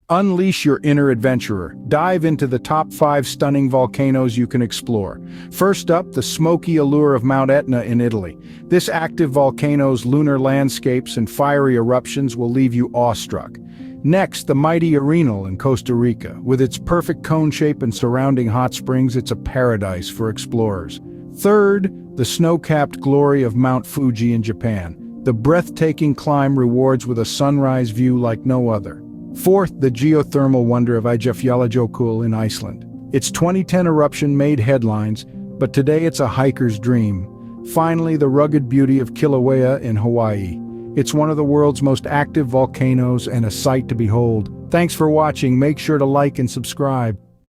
Unleash your inner adventurer. Dive into the top 5 stunning volcanoes you can explore. First up, the smoky allure of Mount Etna in Italy. This active volcano's lunar landscapes and fiery eruptions will leave you awestruck. Next, the mighty Arenal in Costa Rica. With its perfect cone shape and surrounding hot springs, it's a paradise for explorers. Third, the snow-capped glory of Mount Fuji in Japan. The breathtaking climb rewards with a sunrise view like no other. Fourth, the geothermal wonder of Eyjafjallajökull in Iceland. Its 2010 eruption made headlines, but today it's a hiker's dream. Finally, the rugged beauty of Kilauea in Hawaii. It's one of the world's most active volcanoes and a sight to behold. Thanks for watching. Make sure to like and subscribe.